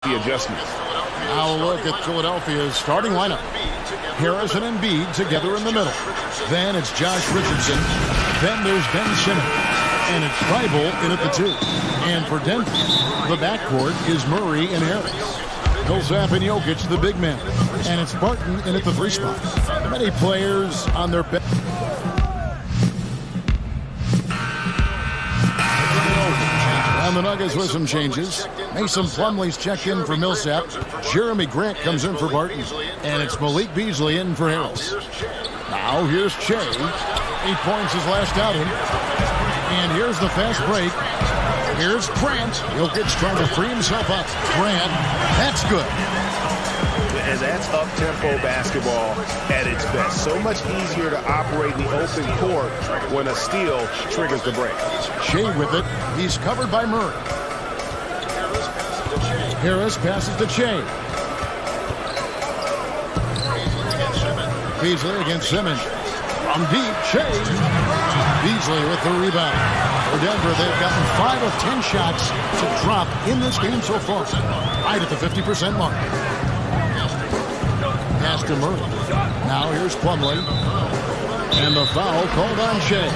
The adjustment. Now a look at Philadelphia's starting lineup. Harris and Embiid together in the middle. Then it's Josh Richardson. Then there's Ben Simmons. And it's Thybulle in at the 2. And for Denver, the backcourt is Murray and Harris. Millsap and Jokic, the big men. And it's Barton in at the 3 spot. Many players on their bench. And the Nuggets with some changes. Mason Plumlee's checked in for Millsap. Jeremy Grant comes in for Barton. And it's Malik Beasley in for Harris. Now here's Shea. 8 points his last outing. And here's the fast break. Here's Grant. Jokic trying to free himself up. Grant, that's good. And that's up-tempo basketball at its best. So much easier to operate in the open court when a steal triggers the break. Shea with it. He's covered by Murray. Harris passes to Shea. Beasley against Simmons. From deep, Shea. Beasley with the rebound. For Denver, they've gotten 5 of 10 shots to drop in this game so far. Right at the 50% mark. Pass to Murray. Now here's Plumlee. And the foul called on Shea.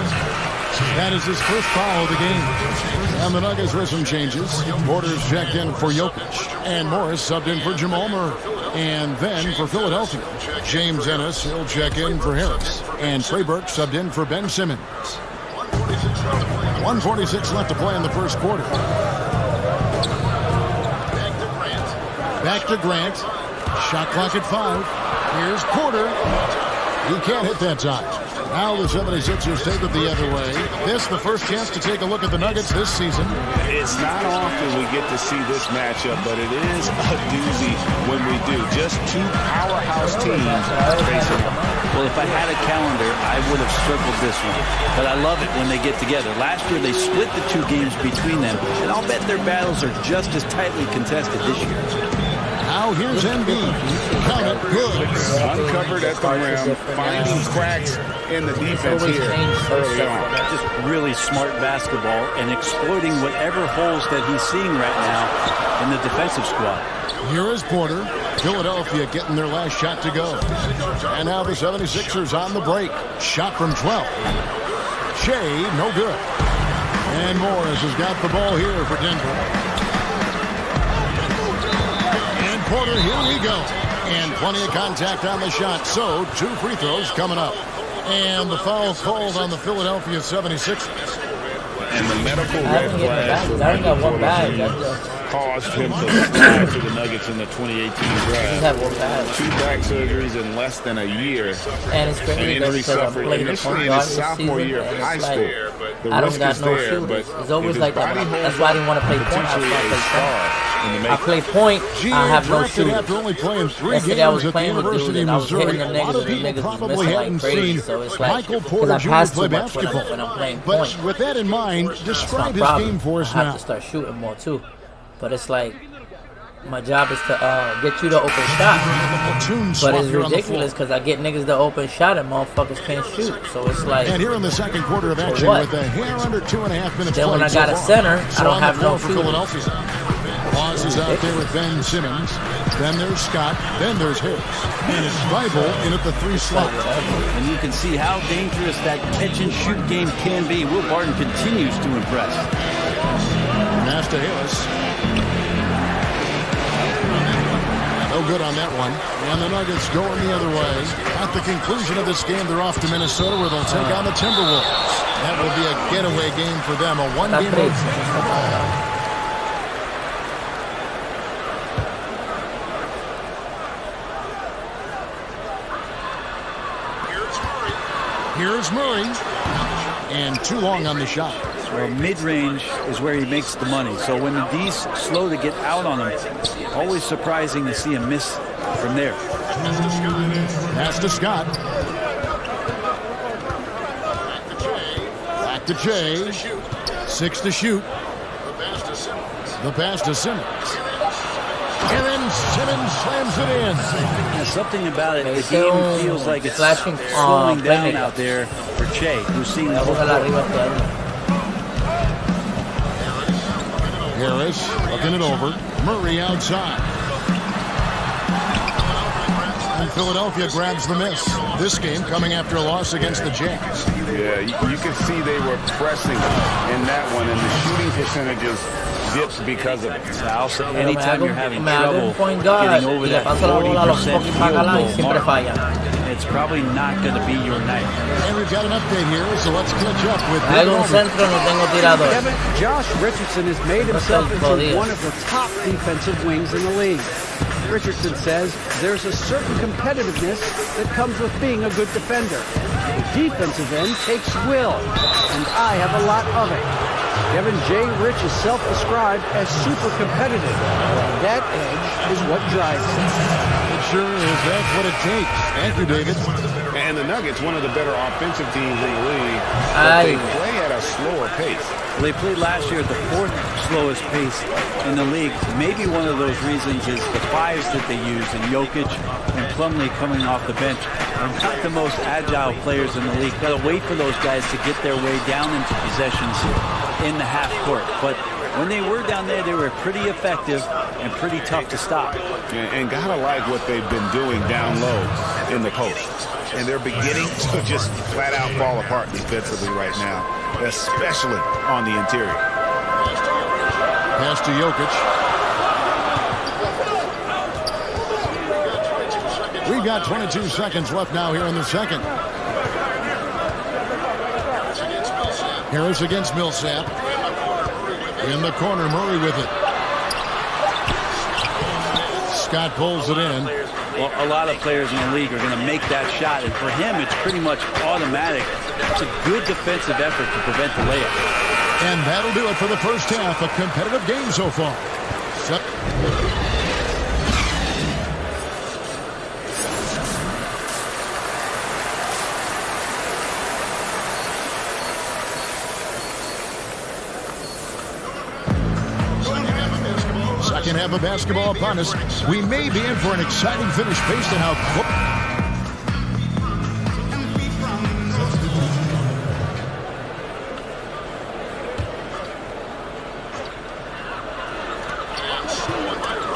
That is his first foul of the game. And the Nuggets with some changes. Porter's checked in for Jokic. And Morris subbed in for Jamal Murray. And then for Philadelphia, James Ennis, he'll check in for Harris. And Trey Burke subbed in for Ben Simmons. 1:46 left to play in the first quarter. Back to Grant. Shot clock at 5. Here's Porter. He can't hit that time. Now the 76ers take it the other way. This the first chance to take a look at the Nuggets this season. It's not often we get to see this matchup, but it is a doozy when we do. Just 2 powerhouse teams facing. Well, if I had a calendar, I would have circled this one. But I love it when they get together. Last year, they split the 2 games between them, and I'll bet their battles are just as tightly contested this year. Now here's Embiid. Count it, good. Uncovered at the rim, finding cracks in the defense here early on. Just really smart basketball and exploiting whatever holes that he's seeing right now in the defensive squad. Here is Porter. Philadelphia getting their last shot to go. And now the 76ers on the break. Shot from 12. Shea, no good. And Morris has got the ball here for Denver. Porter, here we go. And plenty of contact on the shot. So, 2 free throws coming up. And the foul called on the Philadelphia 76ers. And the medical red flag caused him to slide to the Nuggets in the 2018 draft. 2 back surgeries in less than a year. And it's An injury suffered initially in his sophomore year of high school. The risk is there, but it's always like that. That's why I didn't want to play point. I play point. I have no shooters. After only playing 3 Yesterday I was games at the playing with University dudes of and I was hitting Missouri, the a lot of niggas and people the niggas was probably missing hadn't like crazy. seen So it's like, Michael because Porter I Jr. pass play too much basketball. when I'm playing But point. with that in mind, describe his game for us I have now. to start shooting more too. But it's like, my job is to get you the open shot. But it's ridiculous because I get niggas the open shot and motherfuckers can't shoot. So it's like. And here in the second quarter of action with a hair under 2.5 minutes. Then when I got a center, I don't have no shooters. Laws is out there with Ben Simmons. Then there's Scott. Then there's Harris. And it's Thybulle in at the 3 slot. And you can see how dangerous that catch-and-shoot game can be. Will Barton continues to impress. Pass to Harris. No good on that one. And the Nuggets going the other way. At the conclusion of this game, they're off to Minnesota where they'll take on the Timberwolves. That will be a getaway game for them, a 1-game road trip. Here's Murray. And too long on the shot. Well, mid-range is where he makes the money. So when the D's slow to get out on him, always surprising to see him miss from there. Pass to Scott. Back to Jay. 6 to shoot. The pass to Simmons. And then Simmons slams it in. There's something about it. The game feels like it's slowing down out there for Che, who's seeing the whole court. Harris looking it over. Murray outside. And Philadelphia grabs the miss. This game coming after a loss against the Jazz. Yeah, you can see they were pressing in that one, and the shooting percentages dipped because of it. Also, anytime you're having trouble getting over that 40% field goal mark, it's probably not going to be your night. And we've got an update here, so let's catch up with Kevin, Josh Richardson has made himself into one of the top defensive wings in the league. Richardson says there's a certain competitiveness that comes with being a good defender. The defensive end takes will, and I have a lot of it. Kevin J. Rich is self-described as super competitive. That edge is what drives him. It sure is. That's what it takes. Thank you, David. And the Nuggets, one of the better offensive teams in the league, but they play at a slower pace. They played last year at the 4th slowest pace in the league. Maybe one of those reasons is the fives that they use, and Jokic and Plumlee coming off the bench are not the most agile players in the league. Got to wait for those guys to get their way down into possessions in the half court. But when they were down there, they were pretty effective and pretty tough to stop. And gotta like what they've been doing down low in the post. And they're beginning to just flat out fall apart defensively right now, especially on the interior. Pass to Jokic. We've got 22 seconds left now here in the second. Harris against Millsap. In the corner, Murray with it. Scott pulls it in. Well, a lot of players in the league are going to make that shot, and for him, it's pretty much automatic. It's a good defensive effort to prevent the layup. And that'll do it for the first half. A competitive game so far. Second half of basketball upon us. We may be in for an exciting finish based on how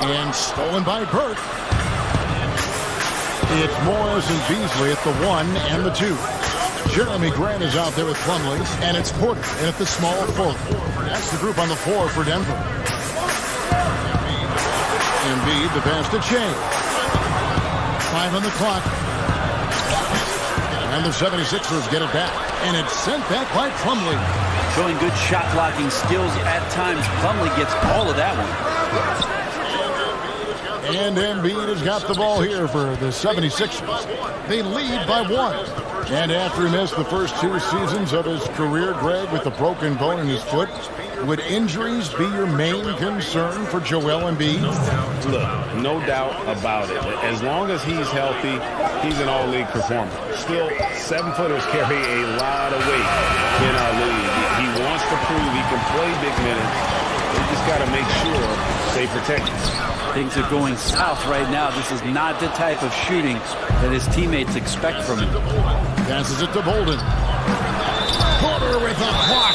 and stolen by Burke. It's Morris and Beasley at the 1 and the 2. Jeremy Grant is out there with Plumlee, and it's Porter in at the small forward. That's the group on the floor for Denver. Embiid, the pass to Shea. 5 on the clock. And the 76ers get it back. And it's sent back by Plumlee. Showing good shot blocking skills at times. Plumlee gets all of that one. And Embiid has got the ball here for the 76ers. They lead by 1. And after he missed the first 2 seasons of his career, Greg, with a broken bone in his foot, would injuries be your main concern for Joel Embiid? Look, no doubt about it. As long as he's healthy, he's an all-league performer. Still, 7-footers carry a lot of weight in our league. He wants to prove he can play big minutes. They just got to make sure they protect him. Things are going south right now. This is not the type of shooting that his teammates expect from him. Passes it to Bolden. Porter with a block.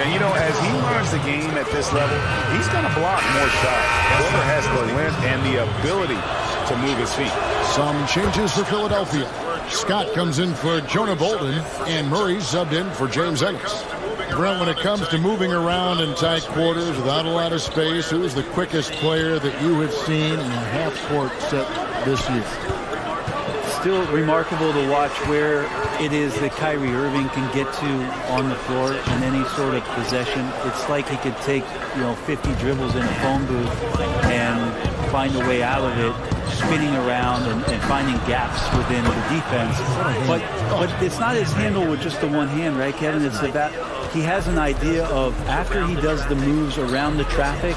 And, you know, as he learns the game at this level, he's going to block more shots. Porter has the length and the ability to move his feet. Some changes for Philadelphia. Scott comes in for Jonah Bolden, and Murray subbed in for James Ennis. Brent, when it comes to moving around in tight quarters without a lot of space, who is the quickest player that you have seen in a half-court set this year? Still remarkable to watch where it is that Kyrie Irving can get to on the floor in any sort of possession. It's like he could take, 50 dribbles in a phone booth and find a way out of it, spinning around and finding gaps within the defense. But it's not his handle with just the one hand, right, Kevin? It's that he has an idea of, after he does the moves around the traffic,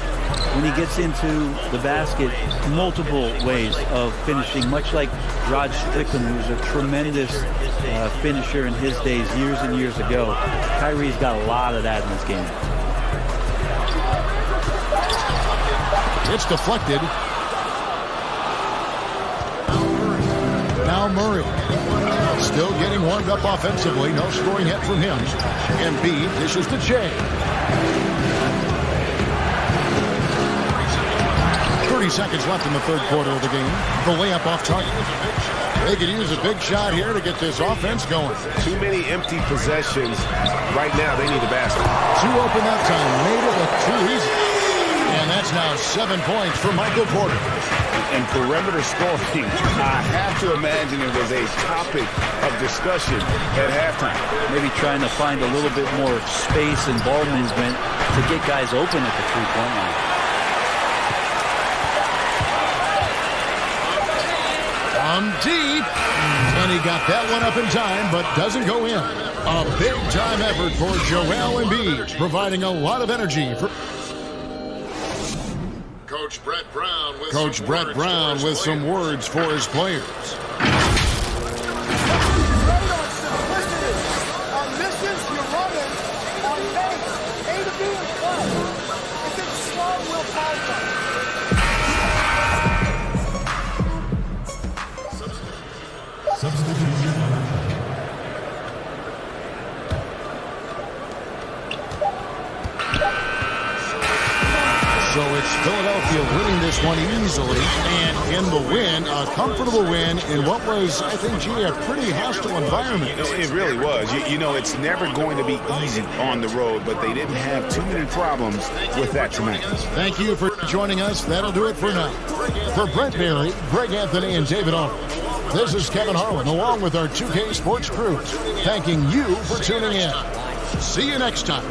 when he gets into the basket, multiple ways of finishing, much like Rod Strickland, who's a tremendous finisher in his days, years and years ago. Kyrie's got a lot of that in his game. It's deflected. Now Murray. Still getting warmed up offensively. No scoring hit from him. Embiid dishes to Shea. 30 seconds left in the third quarter of the game. The layup off target. They could use a big shot here to get this offense going. Too many empty possessions. Right now, they need a basket. Two open that time. Made it look too easy. And that's now 7 points for Michael Porter. And perimeter scoring, I have to imagine it was a topic of discussion at halftime. Maybe trying to find a little bit more space and ball movement to get guys open at the three-point line. From deep. And he got that one up in time, but doesn't go in. A big-time effort for Joel Embiid, providing a lot of energy for... Coach Brett Brown with some words for his players. On missions, you're running. On pace, A to B is play. If it's slow, we'll pass So it's Philadelphia winning this one easily, and in the win, a comfortable win in what was, I think, G, a pretty hostile environment. It really was. You know, it's never going to be easy on the road, but they didn't have too many problems with that tonight. Thank you for joining us. That'll do it for now. For Brent Barry, Greg Anthony, and David Arnold, this is Kevin Harlan, along with our 2K Sports crew, thanking you for tuning in. See you next time.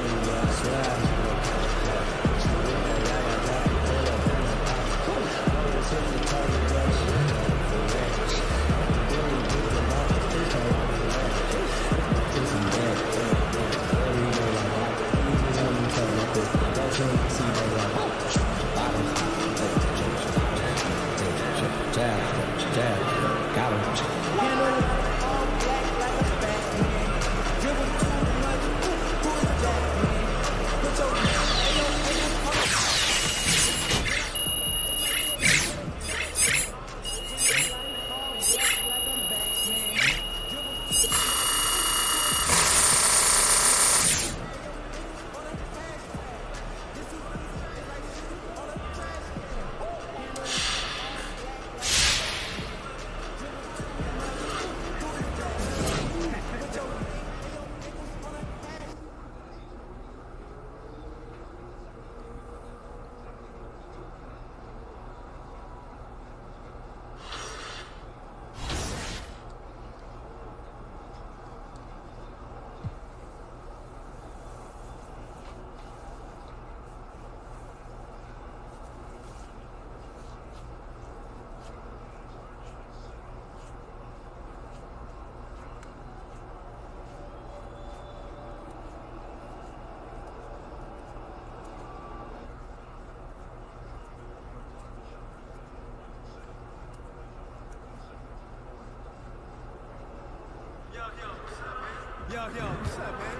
Yo, what's up, man?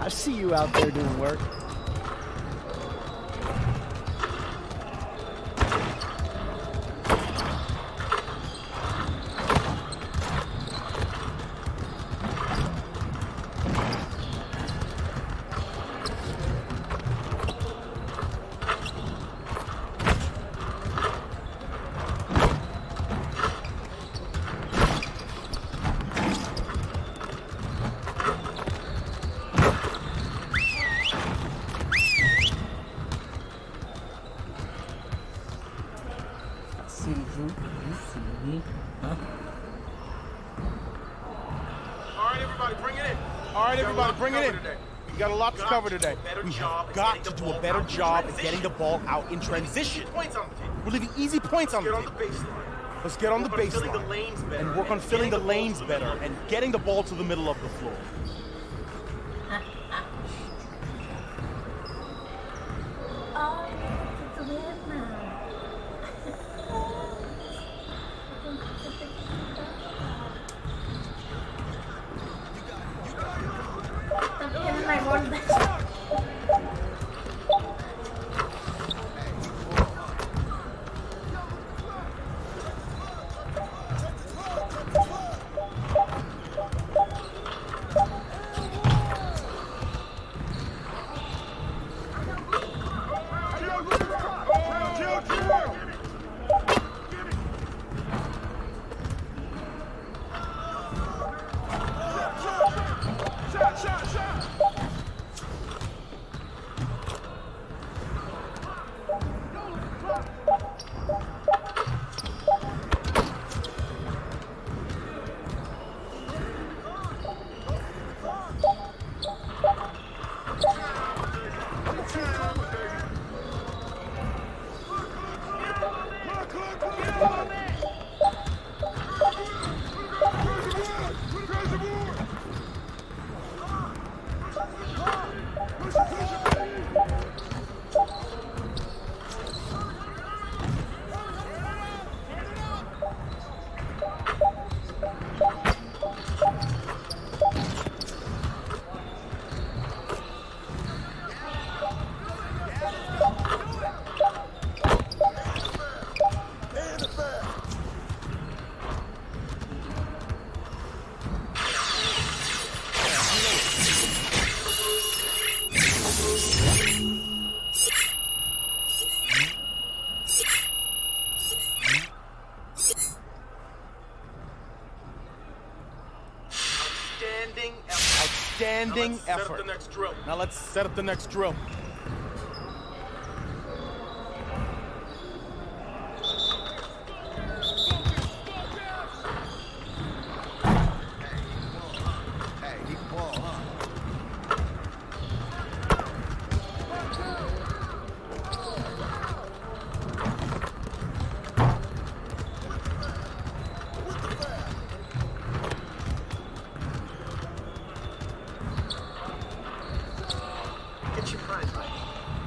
I see you out there doing work. To cover today. We have got to do a better job at getting the ball out in transition. We're leaving easy points on the table. Let's get on the baseline and work on filling the lanes better and getting the ball to the middle of the floor. outstanding effort. Now let's set up the next drill.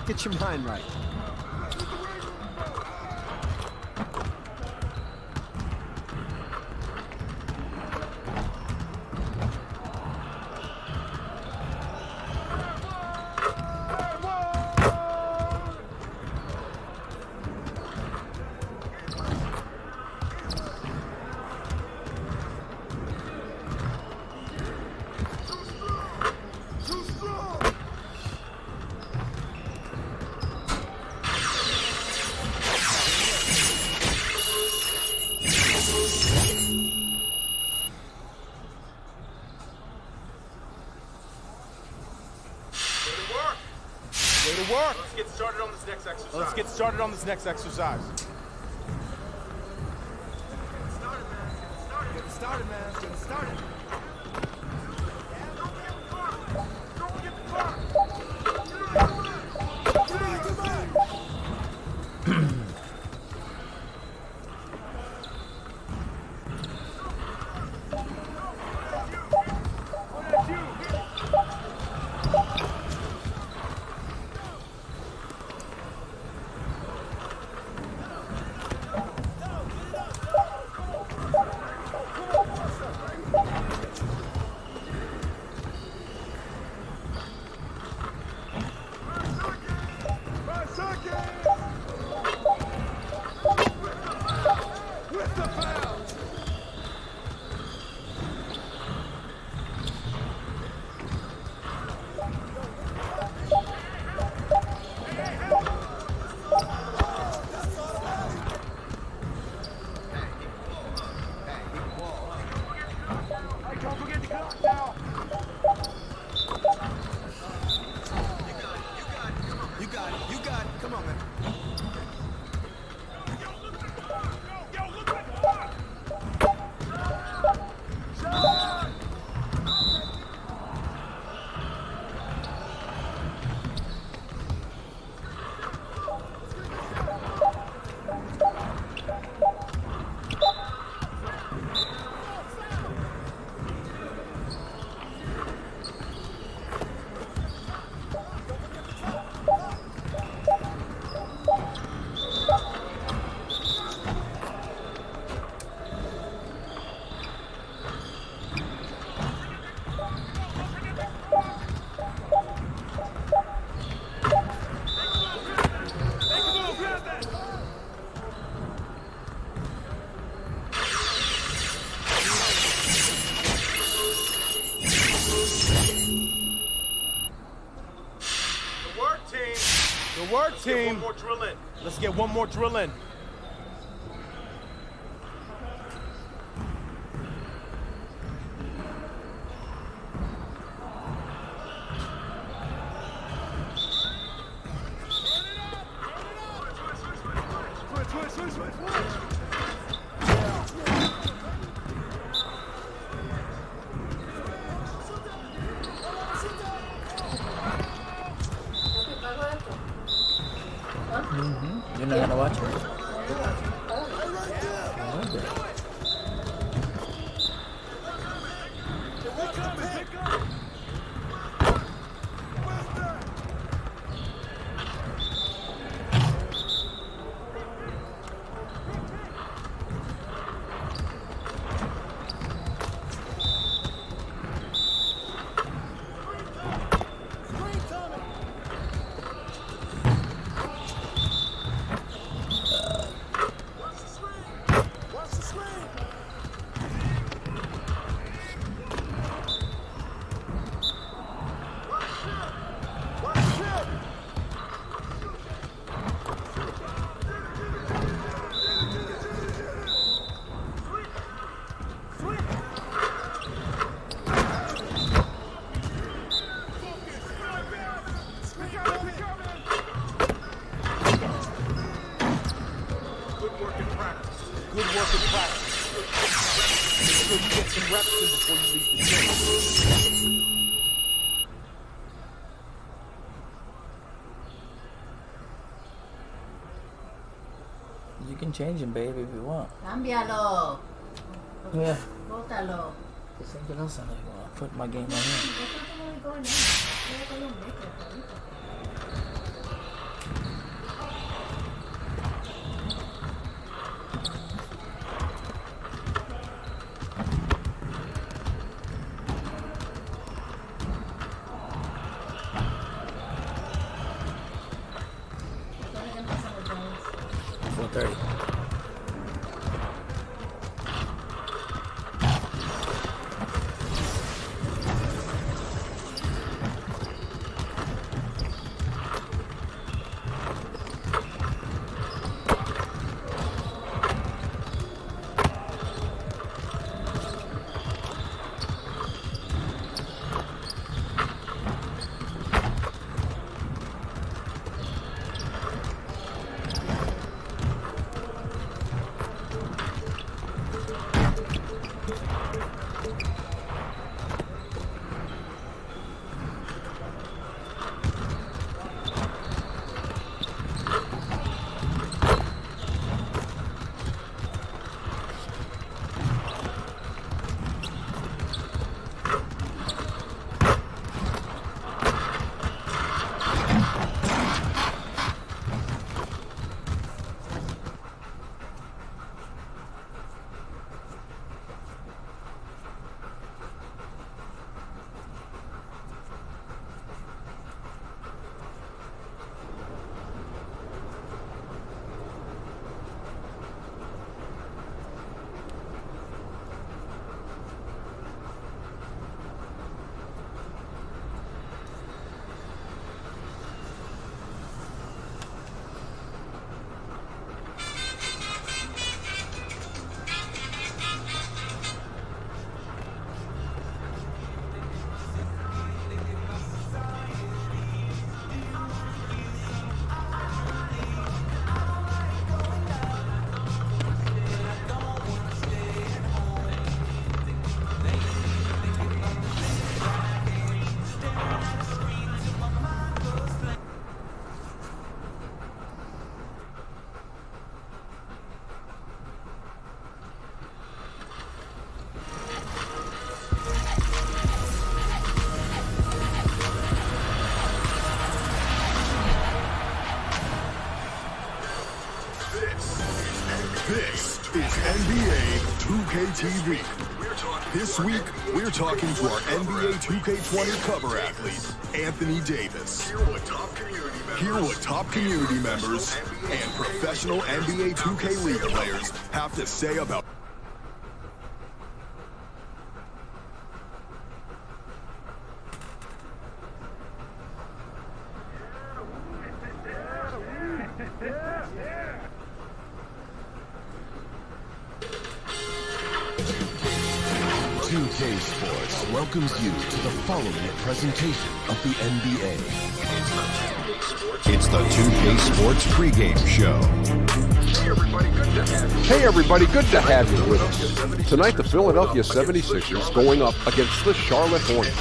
Get your mind right. Let's get started on this next exercise. Get started, man. Get started. Good work, team. Let's get one more drill in. You're not gonna watch it? some reps in before you leave the gym. You can change him, baby, if you want. Cámbialo. Yeah. Bótalo. There's something else I like. I'll put my game on here. This is NBA 2K TV. This week, we're talking to our NBA 2K20 cover athlete, Anthony Davis. Hear what top community members and professional NBA 2K League players have to say about Sports welcomes you to the following presentation of the NBA. It's the 2K Sports pregame show. Hey everybody, good to have you with us. Tonight the Philadelphia 76ers going up against the Charlotte Hornets.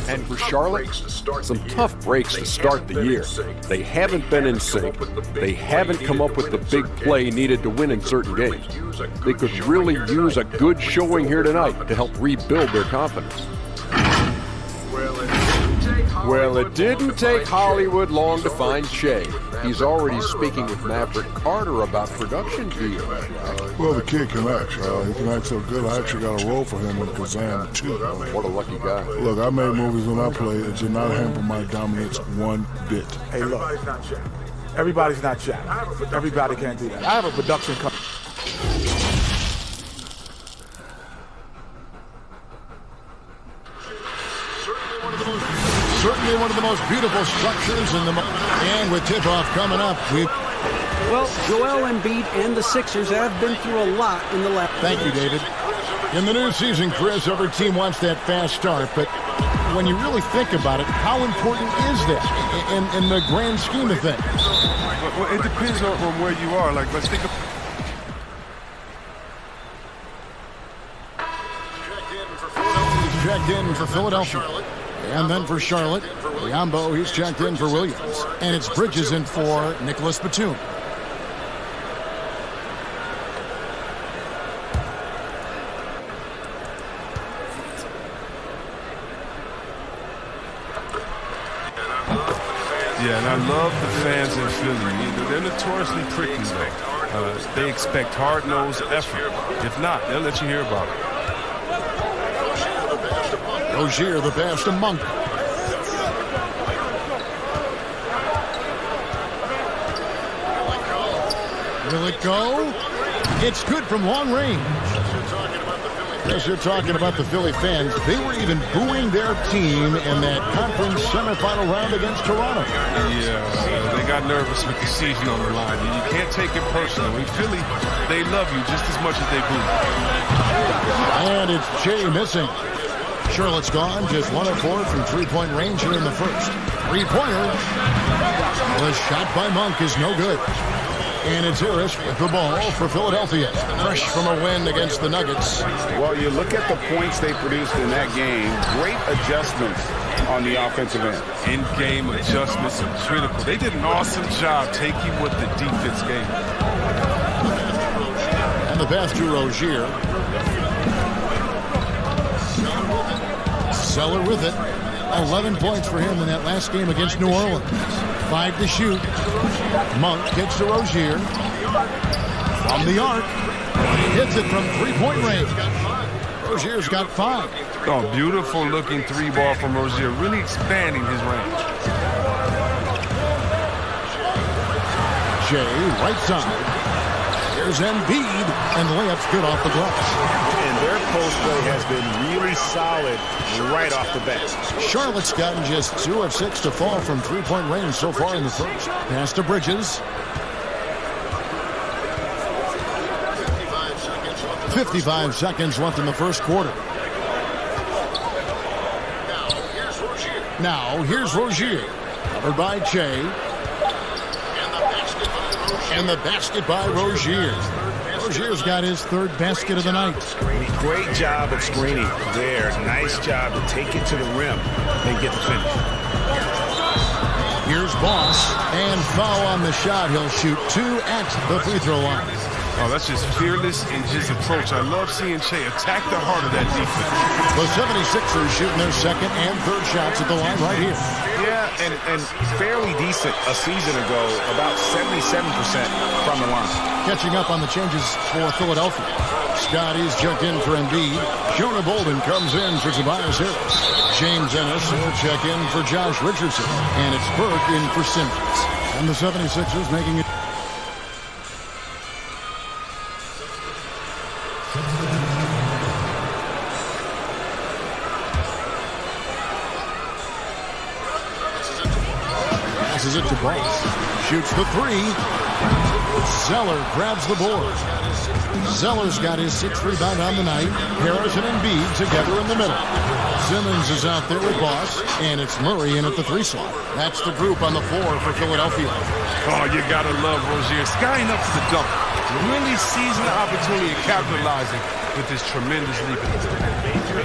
And for Charlotte, some tough breaks to start the year. They haven't been in sync. They haven't come up with the big play needed to win in certain games. They could really use a good showing here tonight to help rebuild their confidence. Well, it didn't take Hollywood long to find Shea. He's already speaking with Maverick Carter about production deals. Well, the kid can act. He can act so good. I actually got a role for him in Kazam, too. What a lucky guy. Look, I made movies when I played. It did not hamper my dominance one bit. Hey, look. Everybody's not Shaq. Everybody can't do that. I have a production company. Certainly one of the most beautiful structures in the... And with tip-off coming up, Well, Joel Embiid and the Sixers have been through a lot in the last... Thank you, David. In the new season, Chris, every team wants that fast start, but when you really think about it, how important is that in the grand scheme of things? Well, it depends on where you are. Like, let's think of... checked in for Philadelphia. And then for Charlotte, Biombo, he's checked in for Williams. And it's Bridges in for Nicholas Batum. Yeah, and I love the fans in Philly. They're notoriously prickly, though. They expect hard-nosed effort. If not, they'll let you hear about it. Rozier, the pass to Monk. Will it go? It's good from long range. As you're talking about the Philly fans, they were even booing their team in that conference semifinal round against Toronto. Yeah, they got nervous with the season on the line. You can't take it personally. Philly, they love you just as much as they boo. And it's Jay missing. Charlotte's gone, just 1 of 4 from three-point range here in the first. Three-pointer. The shot by Monk is no good. And it's Harris with the ball for Philadelphia. Fresh from a win against the Nuggets. Well, you look at the points they produced in that game. Great adjustments on the offensive end. In-game adjustments are critical. They did an awesome job taking what the defense gave. And the pass to Rozier. Zeller with it. 11 points for him in that last game against New Orleans. 5 to shoot. Monk gets to Rozier. From the arc. Hits it from three-point range. Rozier's got 5. Oh, beautiful looking 3-ball from Rozier. Really expanding his range. Jay, right side. Here's Embiid. And the layup's good off the glass. And their post play has been really solid right off the bat. Charlotte's gotten just 2 of 6 to fall from three-point range so far in the first. Pass to Bridges. 55 seconds left in the first quarter. Now, here's Rozier. Covered by Che. And the basket by Rozier. Rozier's got his 3rd basket of the night. Great job at screening there. Nice job to take it to the rim and get the finish. Here's Boss. And foul on the shot. He'll shoot 2 at the free throw line. Oh, that's just fearless in his approach. I love seeing Che attack the heart of that defense. The 76ers shooting their 2nd and 3rd shots at the line right here. Yeah, and fairly decent a season ago, about 77% from the line. Catching up on the changes for Philadelphia. Scotty's checked in for Embiid. Jonah Bolden comes in for Tobias Harris. James Ennis will check in for Josh Richardson. And it's Burke in for Simmons. And the 76ers making it. Passes it to Boss. Shoots the 3. Zeller grabs the board. Zeller's got his 6th rebound on the night. Harris and Embiid together in the middle. Simmons is out there with Boss, and it's Murray in at the 3 slot. That's the group on the floor for Philadelphia. Oh, you gotta love Rozier. Skying up to the dunk. Really seizing the opportunity and capitalizing with this tremendous leap.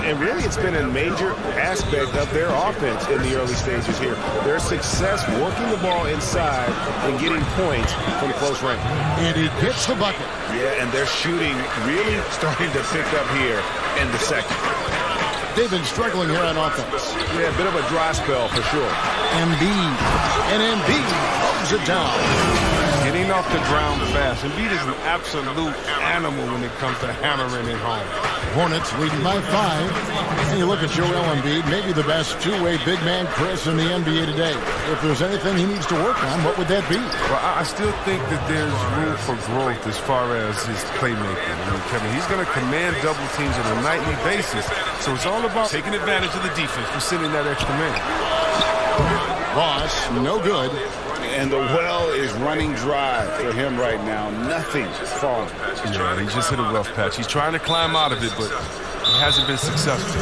And really, it's been a major aspect of their offense in the early stages here. Their success working the ball inside and getting points from close range. And he gets the bucket. Yeah, and their shooting really starting to pick up here in the second. They've been struggling here on offense. Yeah, a bit of a dry spell for sure. Embiid. And Embiid holds it down. Getting off the ground fast. Embiid is an absolute animal when it comes to hammering it home. Hornets leading by 5. And you look at Joel Embiid, maybe the best two-way big man Chris in the NBA today. If there's anything he needs to work on, what would that be? Well, I still think that there's room for growth as far as his playmaking. I mean, Kevin, he's going to command double teams on a nightly basis. So it's all about taking advantage of the defense for sending that extra man. Boss, no good. And the well is running dry for him right now. Nothing falling. Yeah, he just hit a rough patch. He's trying to climb out of it, but he hasn't been successful.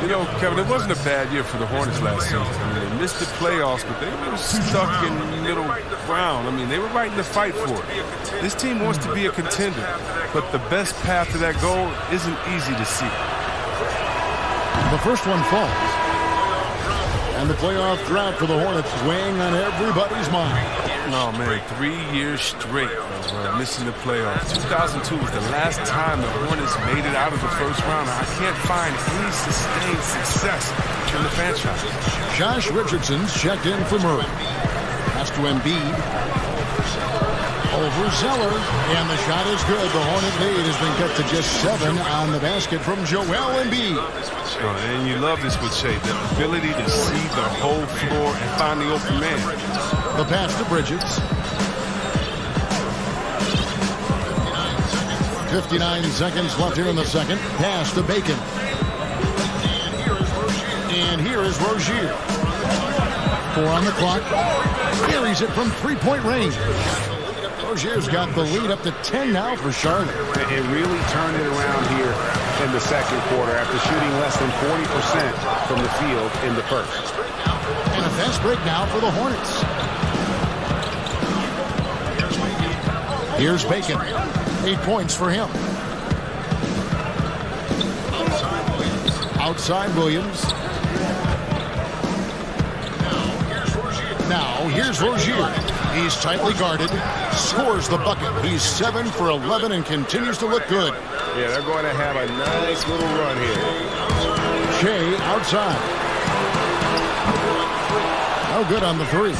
You know, Kevin, it wasn't a bad year for the Hornets last season. I mean, they missed the playoffs, but they were stuck in the middle ground. I mean, they were right in the fight for it. This team wants to be a contender, but the best path to that goal isn't easy to see. The first one falls. And the playoff drought for the Hornets weighing on everybody's mind. Oh, man, 3 years straight of missing the playoffs. 2002 was the last time the Hornets made it out of the first round. I can't find any sustained success in the franchise. Josh Richardson's checked in for Murray. Pass to Embiid. Over Zeller, and the shot is good. The Hornet lead has been cut to just 7 on the basket from Joel Embiid. And you love this with Shea, the ability to see the whole floor and find the open man. The pass to Bridges. 59 seconds left here in the second. Pass to Bacon. And here is Rozier. 4 on the clock. Carries it from three-point range. Rozier's got the lead up to 10 now for Charlotte. It really turned it around here in the second quarter after shooting less than 40% from the field in the first. And a fast break now for the Hornets. Here's Bacon. 8 points for him. Outside Williams. Now here's Rozier. He's tightly guarded, scores the bucket. He's 7 for 11 and continues to look good. Yeah, they're going to have a nice little run here. Shea outside. No good on the three.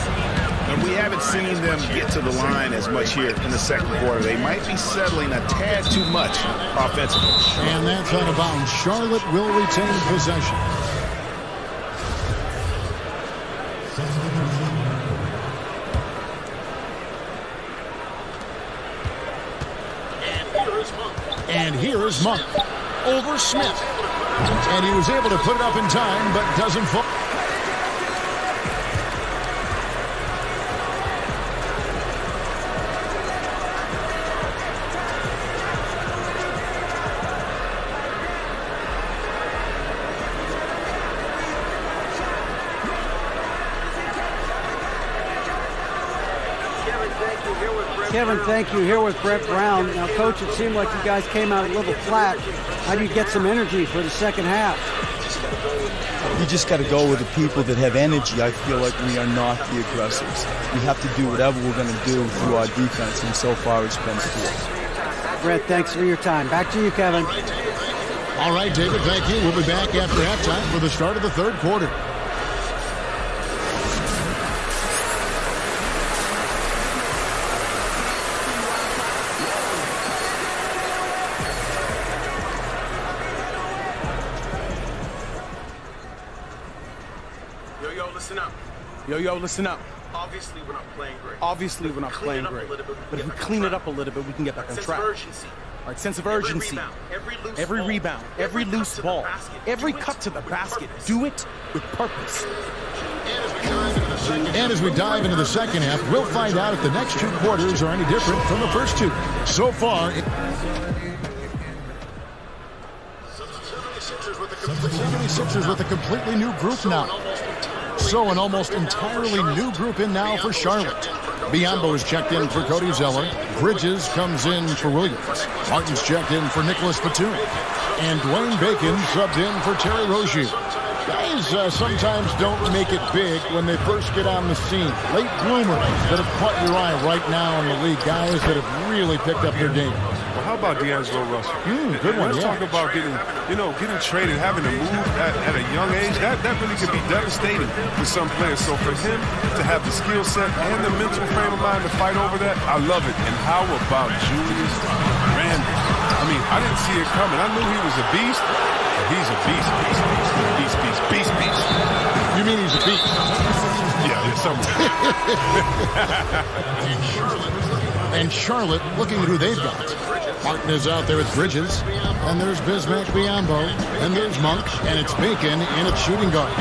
And we haven't seen them get to the line as much here in the second quarter. They might be settling a tad too much offensively. And that's out of bounds. Charlotte will retain possession. And here is Monk over Smith. And he was able to put it up in time, but doesn't fall. Kevin, thank you. Here with Brett Brown. Now, Coach, it seemed like you guys came out a little flat. How do you get some energy for the second half? You just got to go with the people that have energy. I feel like we are not the aggressors. We have to do whatever we're going to do through our defense, and so far it's been poor. Brett, thanks for your time. Back to you, Kevin. All right, David, thank you. We'll be back after halftime for the start of the third quarter. Yo, listen up. Obviously, we're not playing great. But if we clean it up a little bit, we can get back on track. All right, sense of urgency. Every rebound, every loose ball, every cut to the basket. Do it with purpose. And as we dive into the second half, we'll find out if the next 2 quarters are any different from the first 2. So far, 76ers with a completely new group now. So an almost entirely new group in now for Charlotte. Biyombo is checked in for Cody Zeller. Bridges comes in for Williams. Martin's checked in for Nicholas Batum. And Dwayne Bacon subbed in for Terry Rozier. Guys sometimes don't make it big when they first get on the scene. Late bloomers that have caught your eye right now in the league. Guys that have really picked up their game. Well, how about D'Angelo Russell? Good one, Let's talk about getting traded, having to move at a young age. That really could be devastating for some players. So for him to have the skill set and the mental frame of mind to fight over that, I love it. And how about Julius Randle? I mean, I didn't see it coming. I knew he was a beast. He's a beast. You mean he's a beast? Yeah, it's something. And Charlotte, looking at who they've got. Martin is out there with Bridges. And there's Bismack Biyombo. And there's Monk. And it's Bacon in at shooting guard.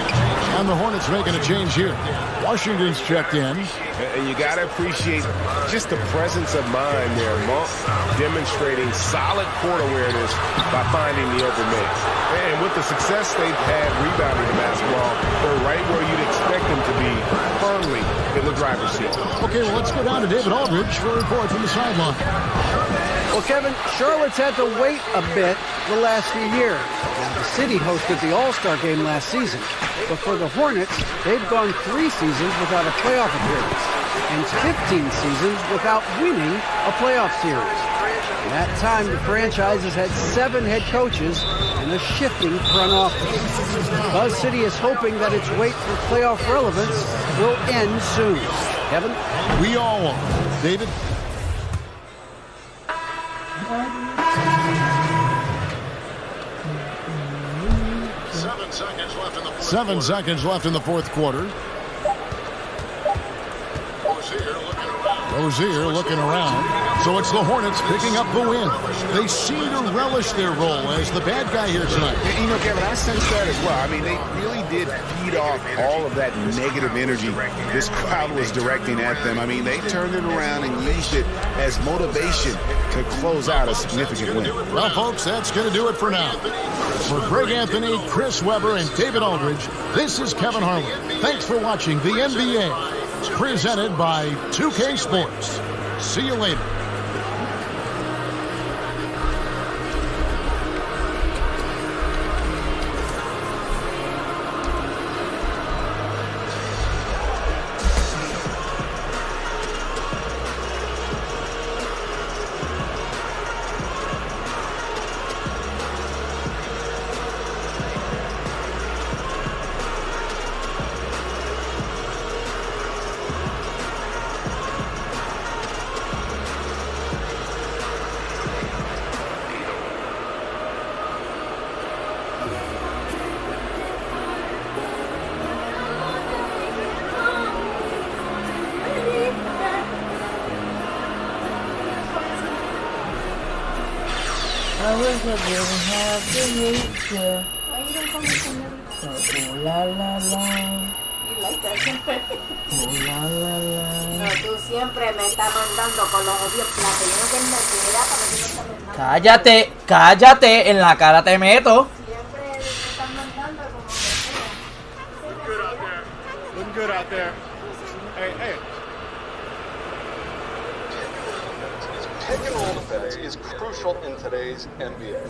And the Hornets making a change here. Washington's checked in. And you got to appreciate just the presence of mind there. Monk demonstrating solid court awareness by finding the open man. And with the success they've had rebounding the basketball, they're right where you'd expect them to be, firmly in the driver's seat. Okay, well, let's go down to David Aldridge for a report from the sideline. Well, Kevin, Charlotte's had to wait a bit the last few years. Now, the city hosted the All-Star game last season, but for the Hornets, they've gone 3 seasons without a playoff appearance and 15 seasons without winning a playoff series. In that time, the franchise has had 7 head coaches and a shifting front office. Buzz City is hoping that its wait for playoff relevance will end soon. Kevin? We all are. David? Seven seconds left in the fourth quarter. Rozier looking around. So it's the Hornets picking up the win. They seem to relish their role as the bad guy here tonight. You know, Kevin, I sense that as well. I mean, they really did feed off all of that negative energy this crowd was directing at them. I mean, they turned it around and used it as motivation to close out a significant win. Well, folks, that's going to do it for now. For Greg Anthony, Chris Webber, and David Aldridge, this is Kevin Harlan. Thanks for watching the NBA. Presented by 2K Sports. See you later. I wish I didn't have to meet you. Why you don't come with another? Oh, la la la. You like that siempre. Oh, la la la. No, tú siempre me estás mandando con los odios platos. Yo no quiero me queda para que tú no estás. Cállate, cállate, en la cara te meto. Siempre me estás mandando como que sea. Looking good out there. Looking good out there. Hey, hey. Taking all defense is crucial in today's NBA.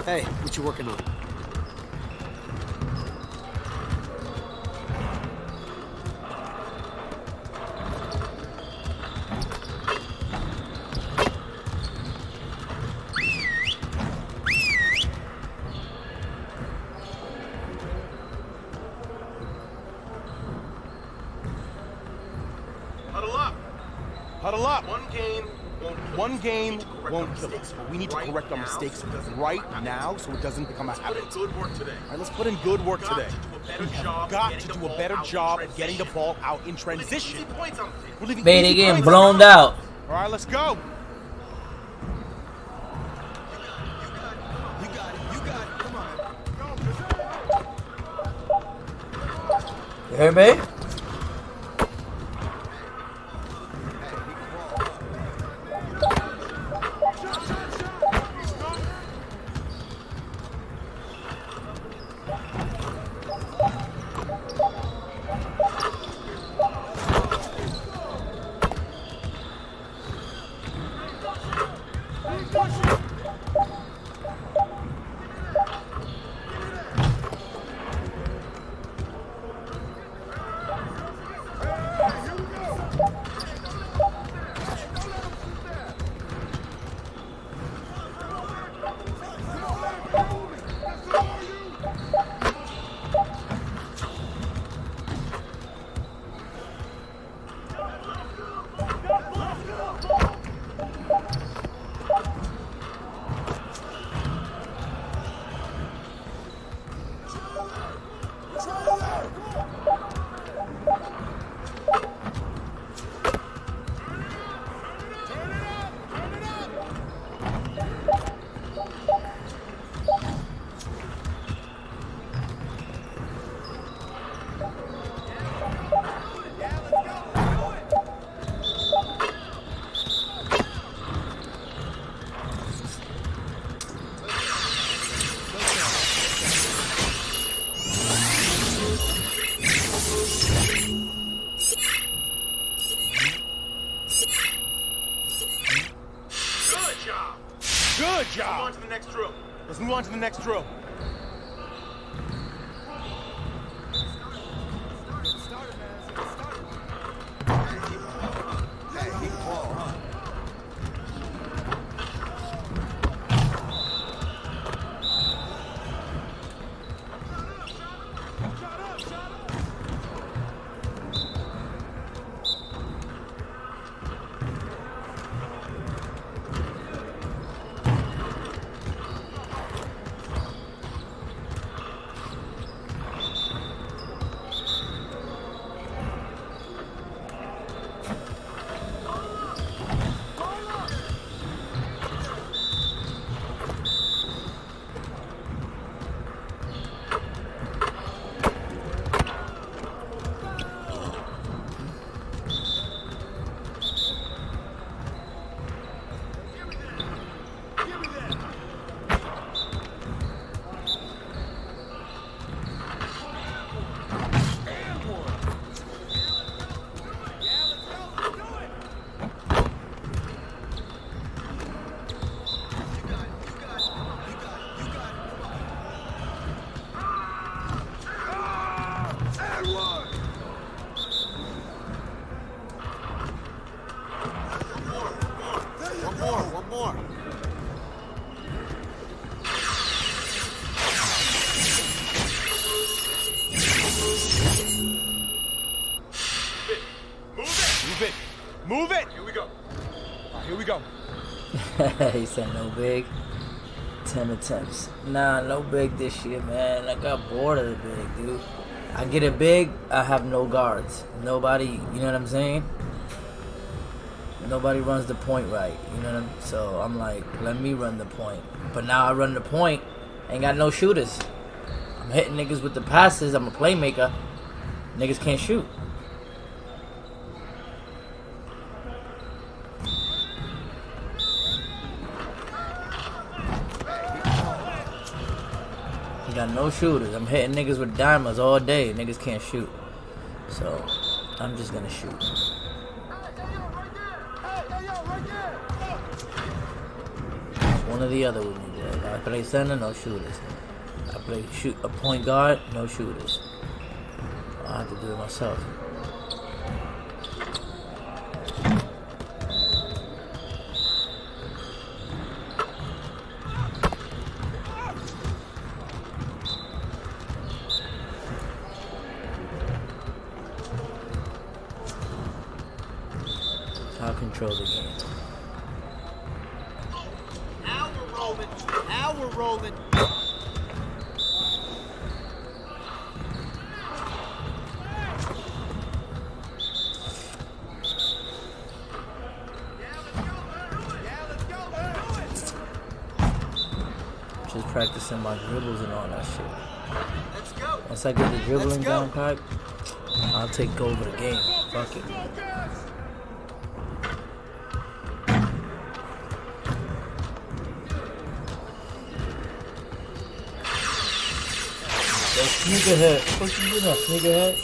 Hey, what you working on? Huddle up. Huddle up. One game won't kill us, but we need to correct our mistakes right now so it doesn't become a habit. All right, let's put in good work today. We have got to do a better job at getting the ball out in transition. We're leaving Baby easy getting points blown out. out. All right, let's go. You hear me? Good job. Move on to the next drill. Let's move on to the next drill. One more. Move it. Move it. Here we go. All right, here we go. He said no big. 10 attempts. Nah, no big this year, man. I got bored of the big, dude. I get it big, I have no guards. Nobody, you know what I'm saying? Nobody runs the point right, you know what I'm saying? So I'm like, let me run the point. But now I run the point, ain't got no shooters. I'm hitting niggas with the passes, I'm a playmaker. Niggas can't shoot. Got no shooters. I'm hitting niggas with diamonds all day. Niggas can't shoot. So, I'm just gonna shoot. One or the other with me, boy. I play center, no shooters. I play a point guard, no shooters. I have to do it myself. I'll control the game. Now we're rolling. Now we're rolling. Just practicing my dribbles and all that shit. Once I get the dribbling down pat, I'll take over the game. Fuck it. Sneakerhead. What you doing now, sneakerhead?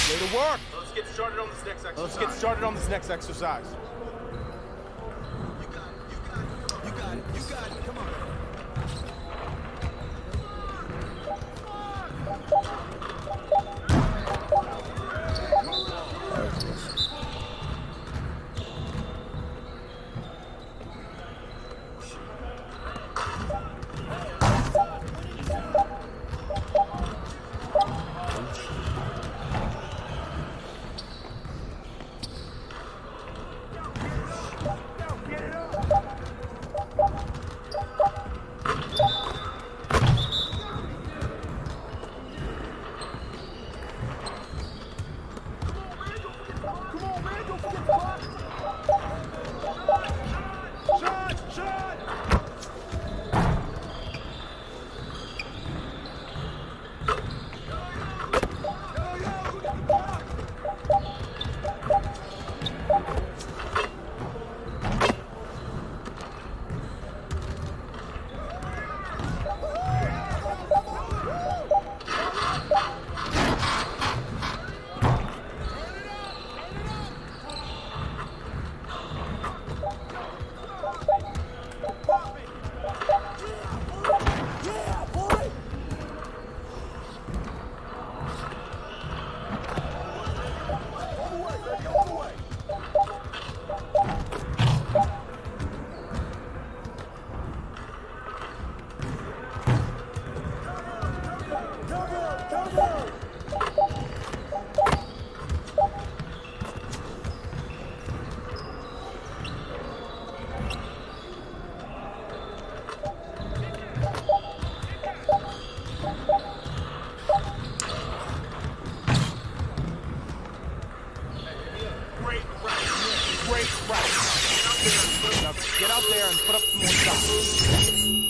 Way to work. Let's get started on this next exercise. Let's get started on this next exercise. You got it. Come on. Get out there and put up some more shots.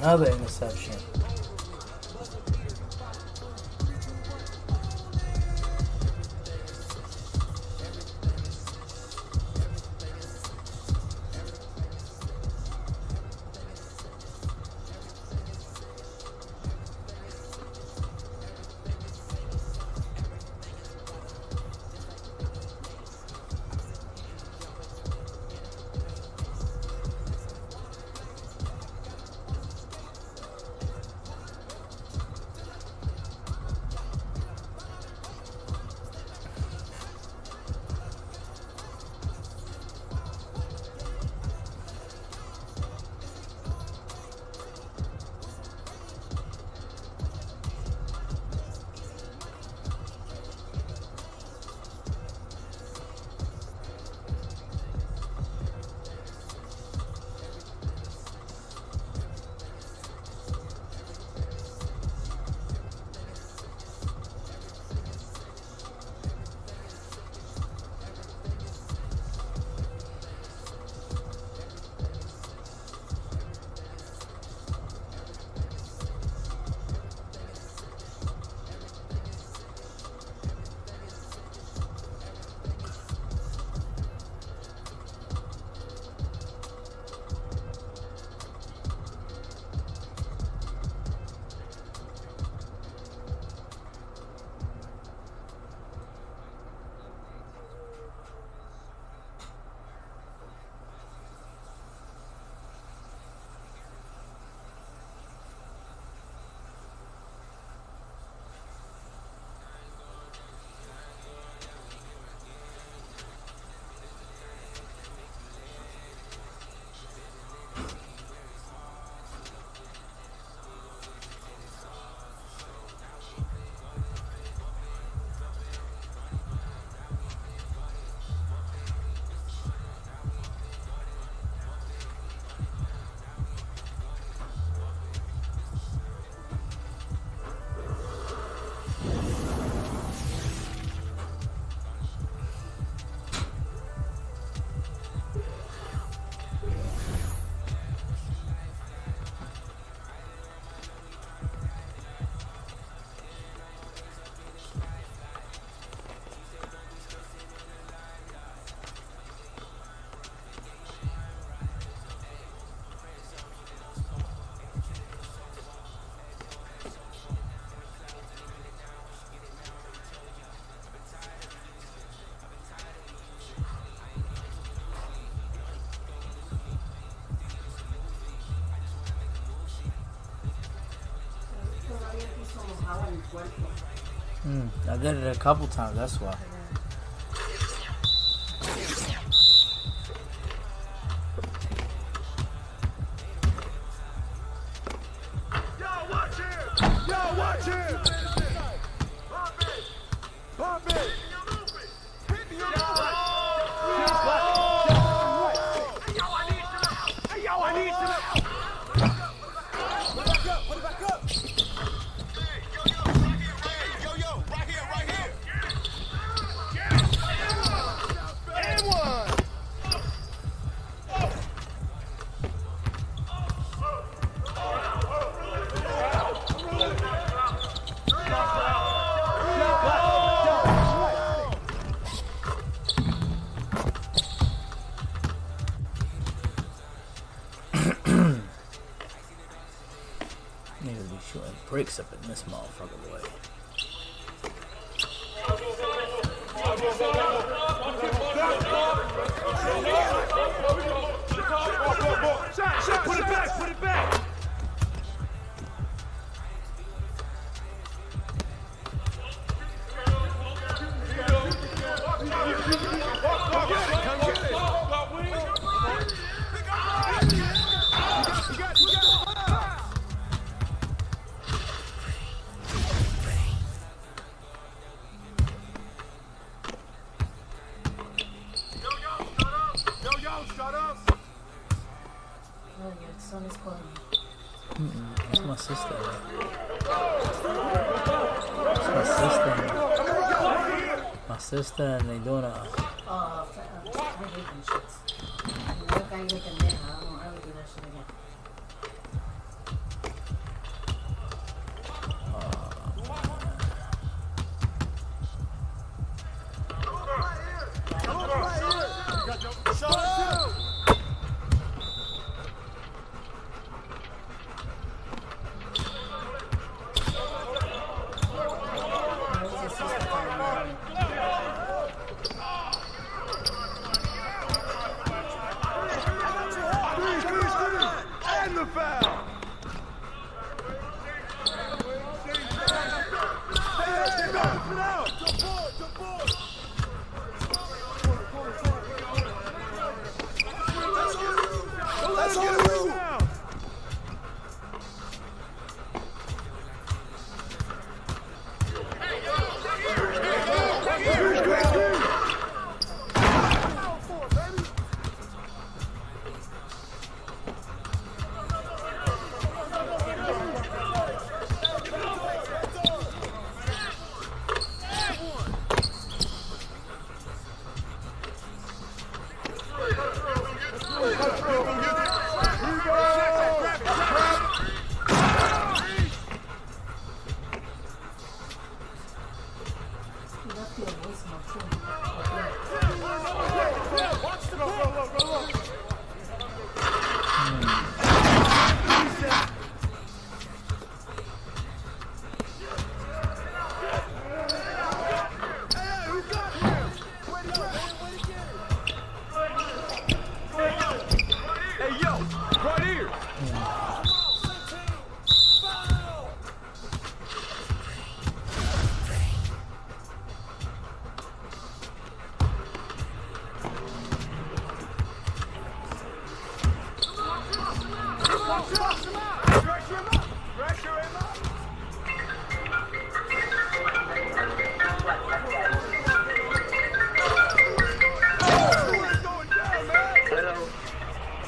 Another interception. I did it a couple times, that's why. Shooting bricks up in this motherfucker, boy. Shot, put it back, put it back. That's my sister. That's my sister. My sister, and they doing a. I hate them shits. Look, I get them there. I don't ever do that shit again.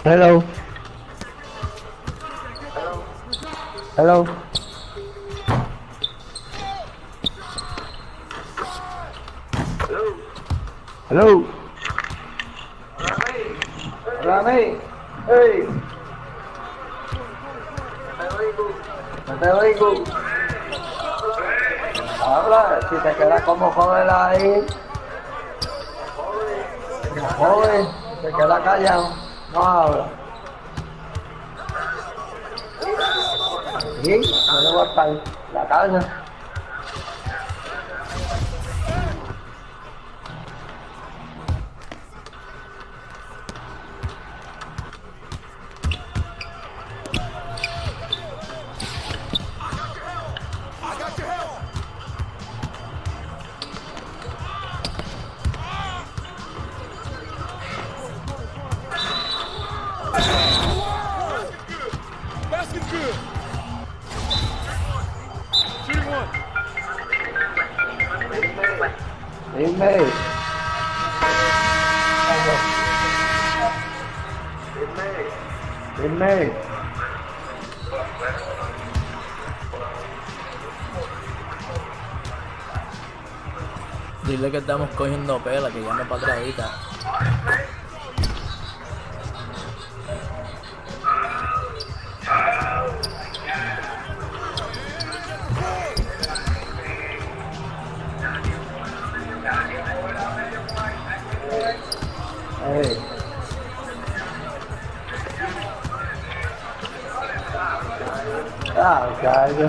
Hello. Hello. Hello. Rami. Hey. No te oigo. Habla, si te quedas como joven ahí. Como joven, te quedas callado. No habla. Sí, no le voy a estar la casa. Dile que estamos cogiendo pela, que llame para atrás ahorita. Ah, muchacho.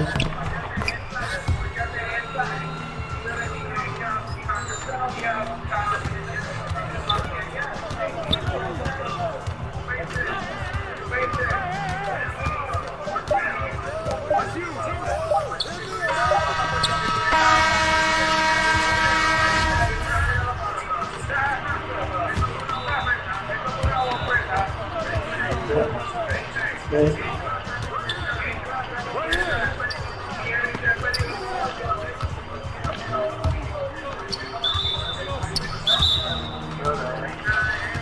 Sí.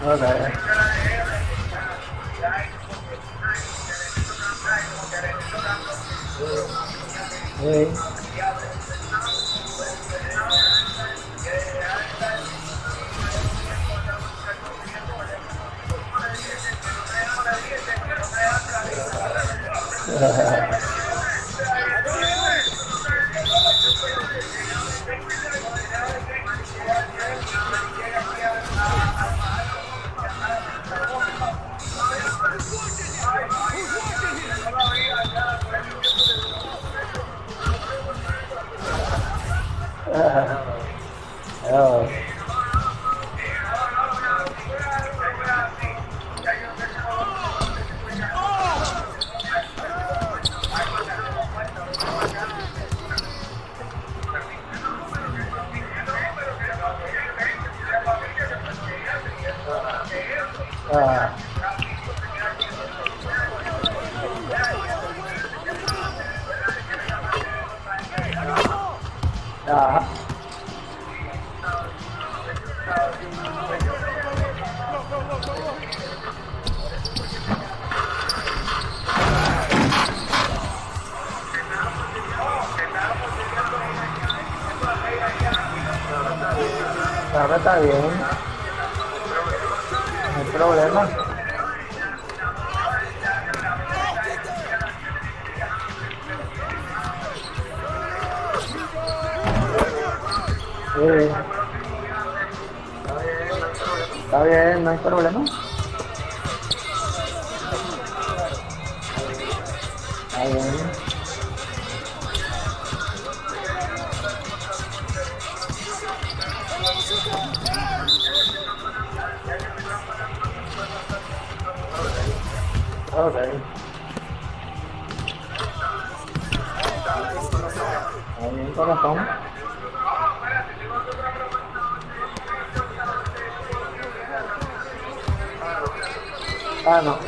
Okay. Sí. Oh. Ahora está bien. No hay problema. Sí. Está bien, no hay problema. Está bien. Okay. Está bien, corazón. Ah, no.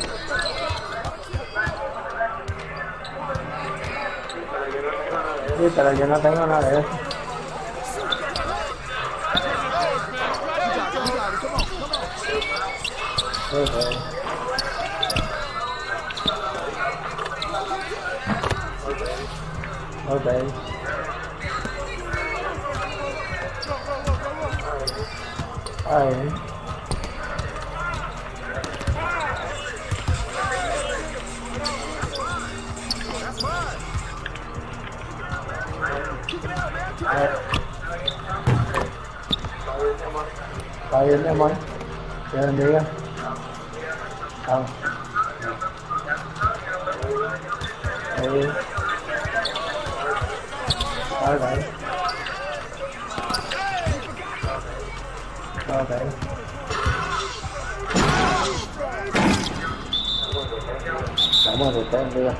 Sí, pero yo no tengo nada de eso. Okay. Okay. Ahí. Está bien, mi amor. Dios bendiga. Chao. Ahí. Okay. Okay. Vamos, usted bendiga.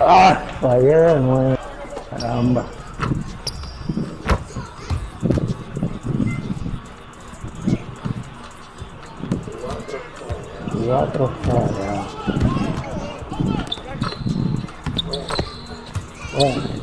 Ah, fallé de nuevo. Caramba. 4 caras. Bueno.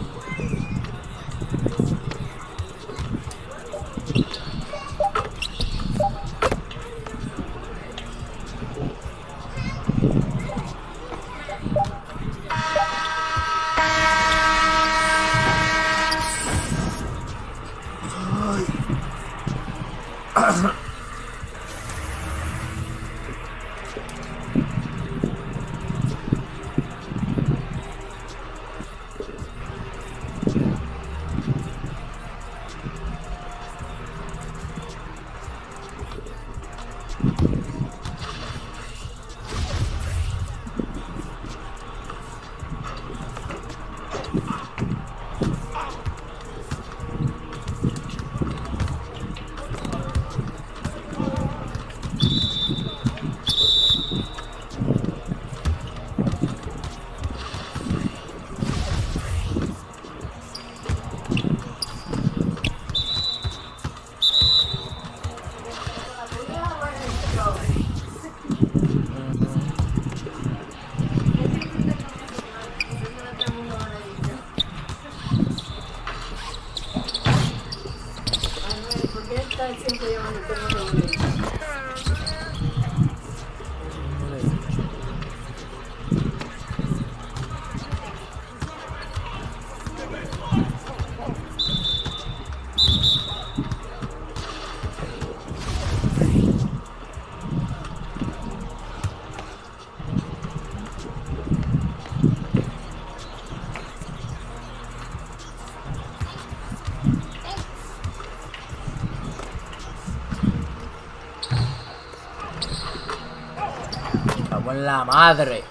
En la madre.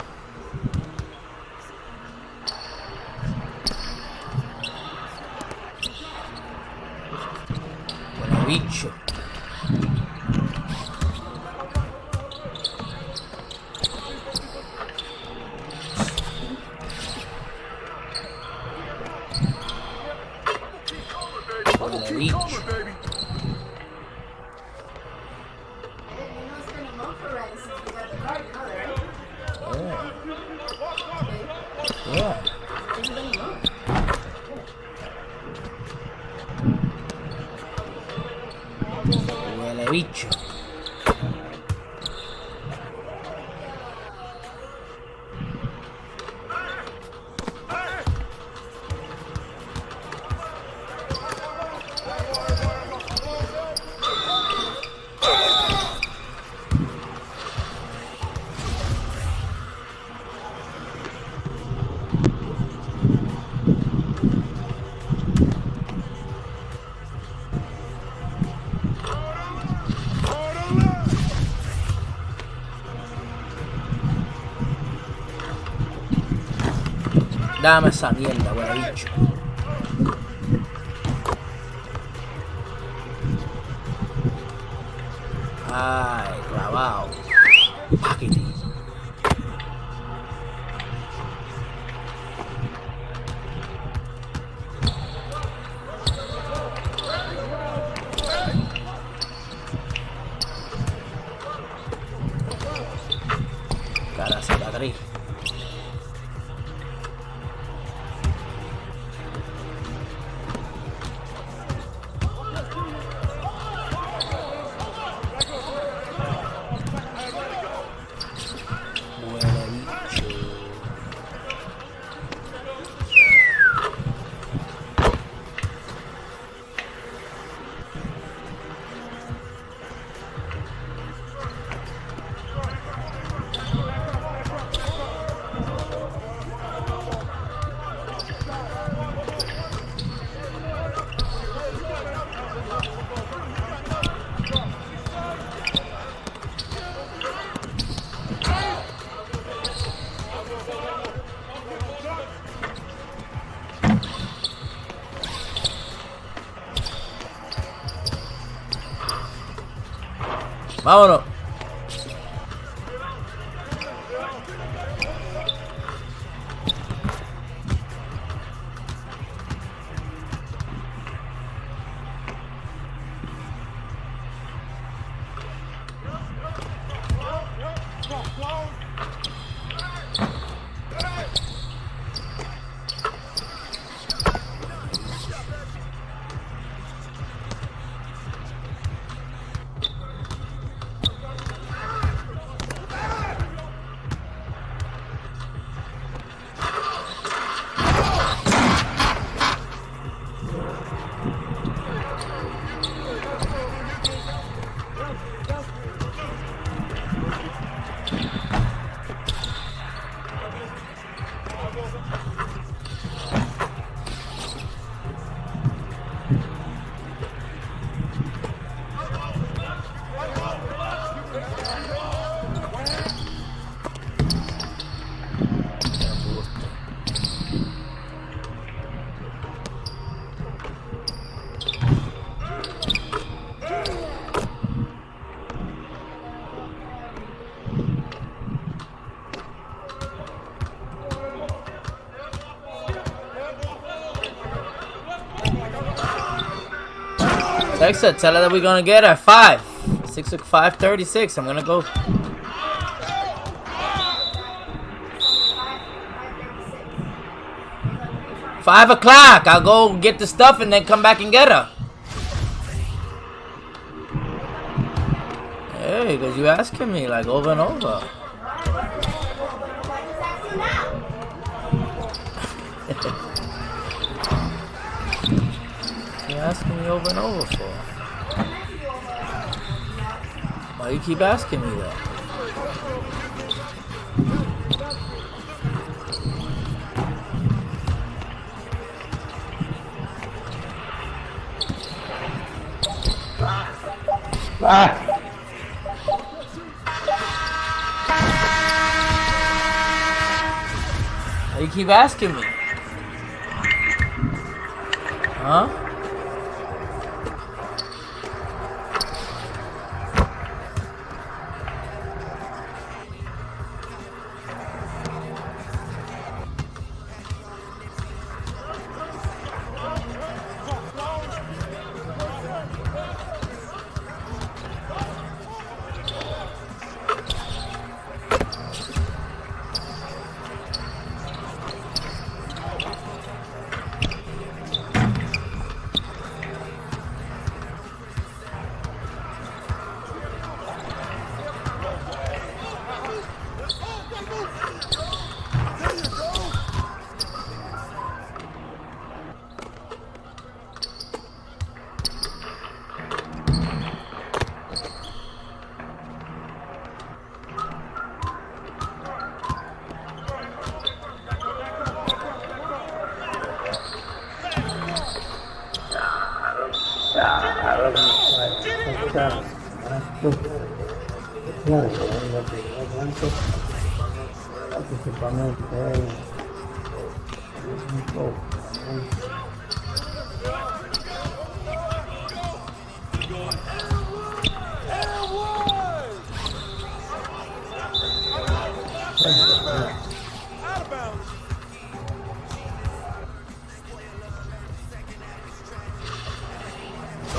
Bueno, bicho. Bueno, bicho. Huele bicho. Dame esa mierda, huele bicho. Ay, clavado. Paquete. Cara cicatriz. Vámonos. Text her, tell her that we're gonna get her at 5:36. I'm gonna go. $5 I'll go get the stuff and then come back and get her. Hey, because you asking me like over and over. You're asking me over and over for? Why you keep asking me that? Why you keep asking me? Huh?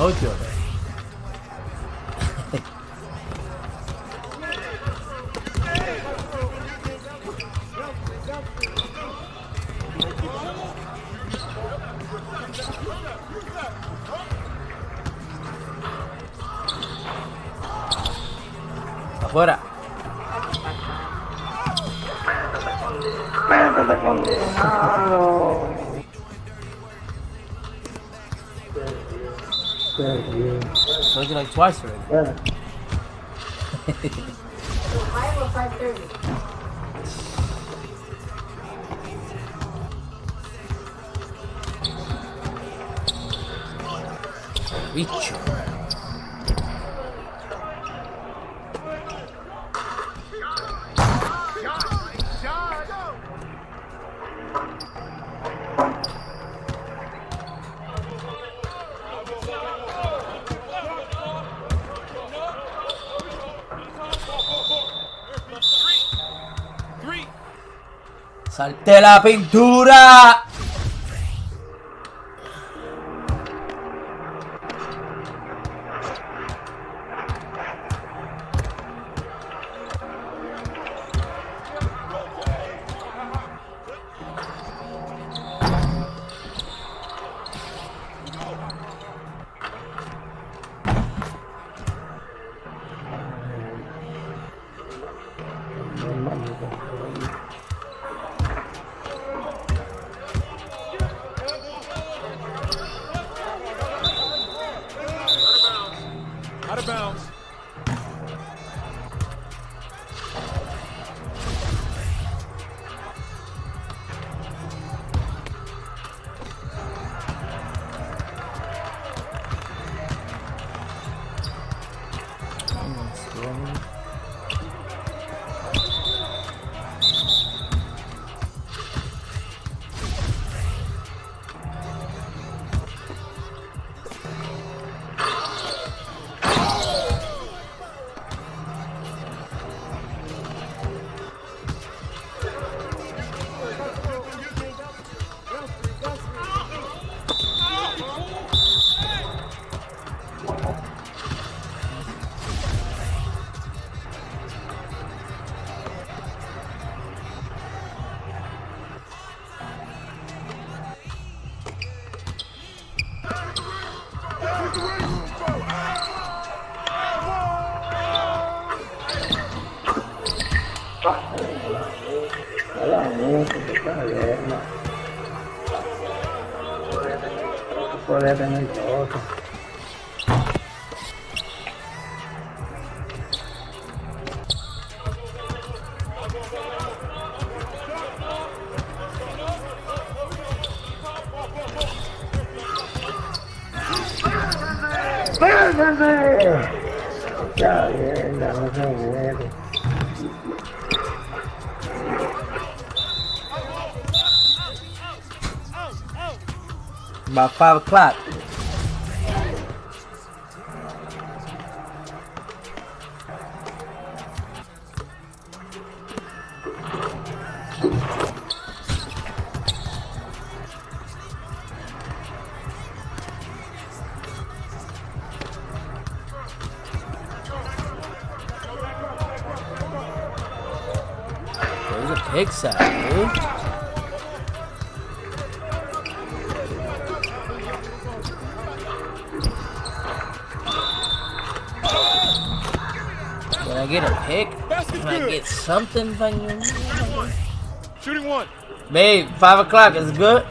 told you already. Afuera. Told you like twice already. Yeah. 5 or 5:30? Bicho. Salte la pintura. Out of bounds. Poder tener todo. Está bien, no se mueve. About 5 o'clock. There's a pig sack, dude. Can I get a pick? Can I get something from you? Shooting one. Babe, 5 o'clock is good.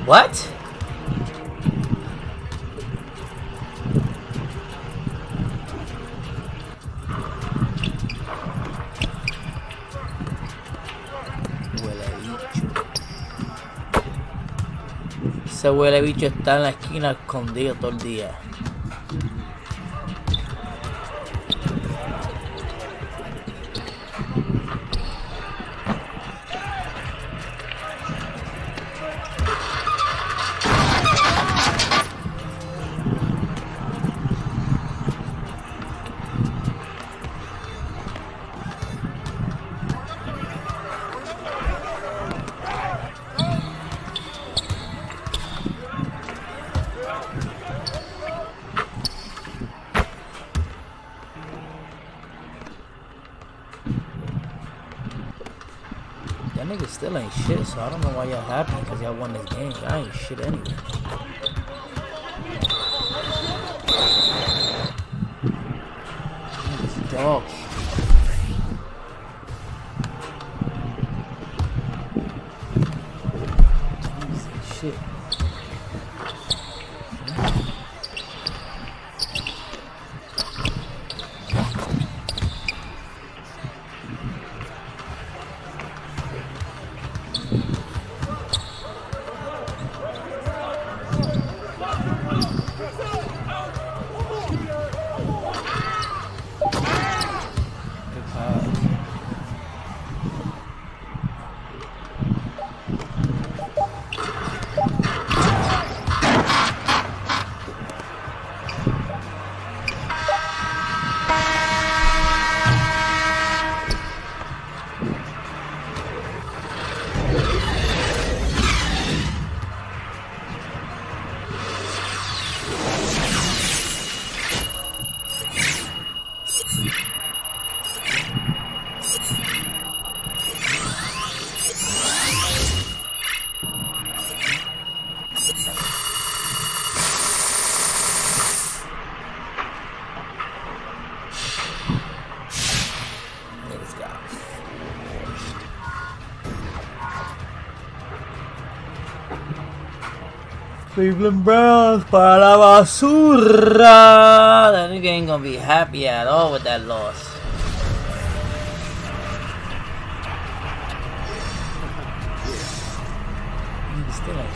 What? Ese huele bicho está en la esquina escondido todo el día. Y'all niggas still ain't shit, so I don't know why y'all happy because y'all won this game. Y'all ain't shit anyway. Niggas dog shit. Shit. Cleveland Browns para la basura. That nigga ain't gonna be happy at all with that loss. Nigga still ain't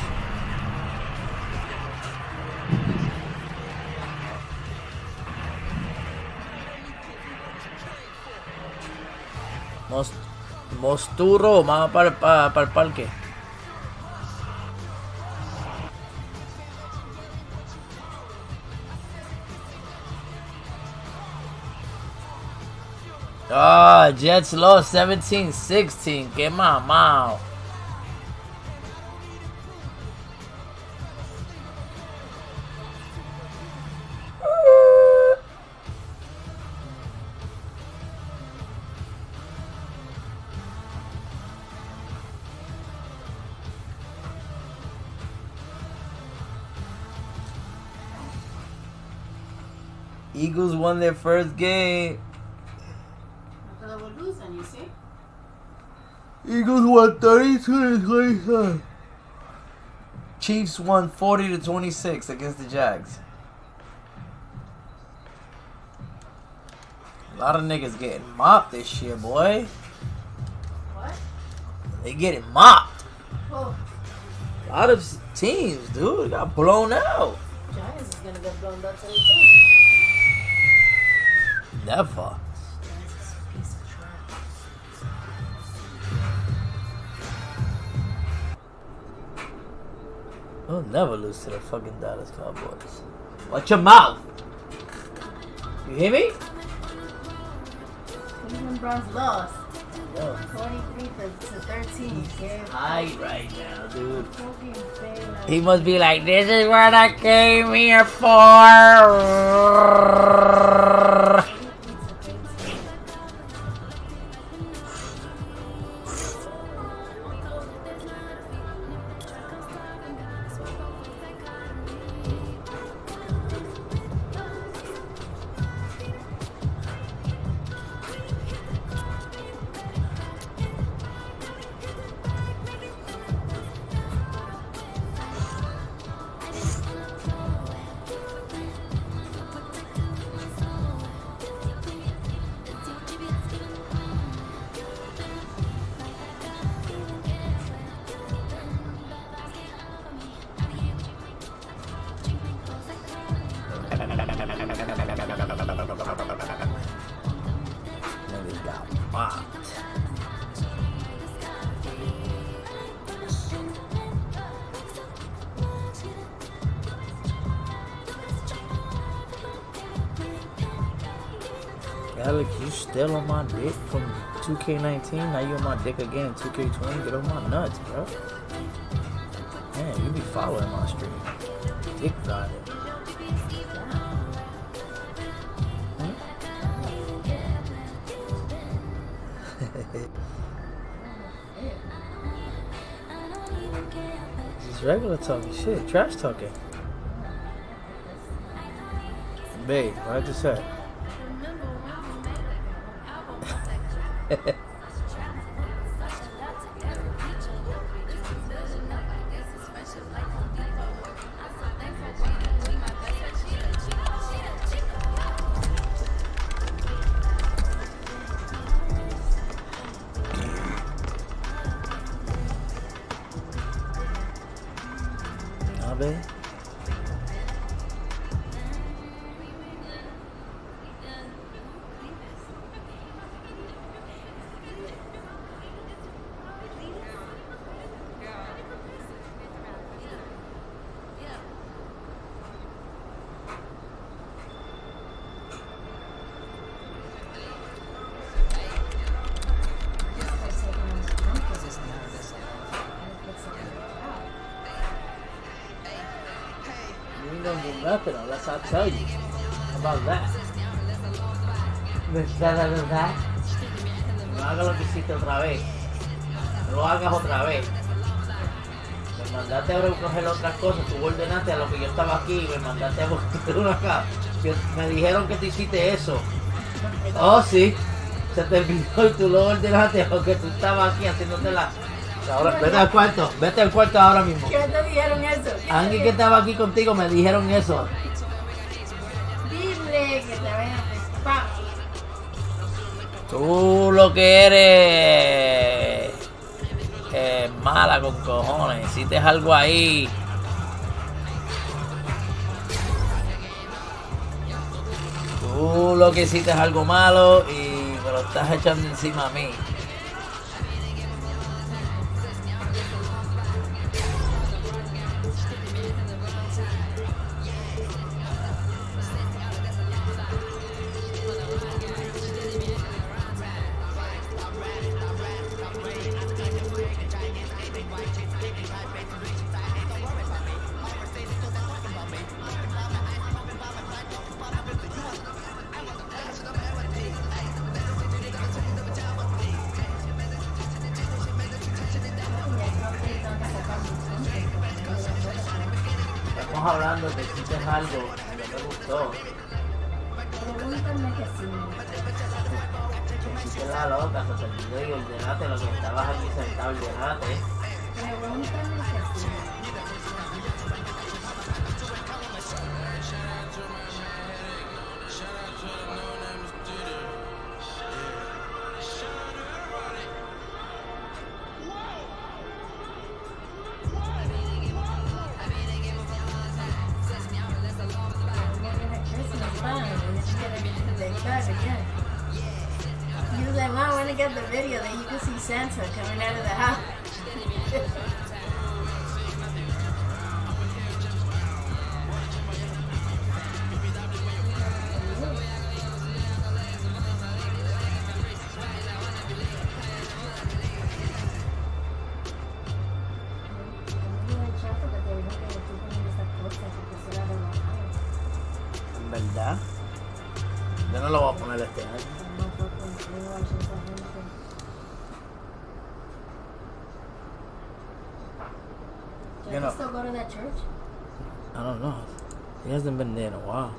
shit. Mosturo, vamos para el parque. Ah, Jets lost 17-16. Que mamao. Eagles won their first game. You see? Eagles won 32-27. Chiefs won 40-26 against the Jags. A lot of niggas getting mopped this year, boy. What? They getting mopped. Oh. A lot of teams, dude, got blown out. Giants is gonna get blown out today too. Never. We'll never lose to the fucking Dallas Cowboys. Watch your mouth. You hear me? Cleveland Browns lost. Yo. 43-13. High right now, dude. He must be like, this is what I came here for. Alex, you still on my dick from 2K19? Now you on my dick again in 2K20? Get on my nuts, bro. Man, you be following my stream. Dick riding. It's regular talking shit, trash talking. Babe, what I just said. Babe. Nothing unless I tell you about that. ¿Verdad? No hagas lo que hiciste otra vez. No lo hagas otra vez. Me mandaste a recoger otras cosas. Tú ordenaste a lo que yo estaba aquí y me mandaste a buscar una acá. Me dijeron que tú hiciste eso. Oh, sí. Se te olvidó y tú lo ordenaste porque tú estabas aquí haciéndote la... Ahora, vete al cuarto ahora mismo. ¿Qué te dijeron eso? Alguien que estaba aquí contigo me dijeron eso. Dile que te vayan a pescar. Tú lo que eres mala con cojones. Hiciste algo ahí. Tú lo que hiciste es algo malo y me lo estás echando encima a mí. Hablando de que hiciste algo que me gustó. Pregúntame que sí. Hiciste la loca, se te olvidó y ordenaste lo que estabas aquí sentado, ordenaste. Pregúntame que sí. You was like, Mom, I want to get the video that you can see Santa coming out of the house. ¿Verdad? Yo no lo voy a poner este año. Do you still go to that church? I don't know. He hasn't been there in a while.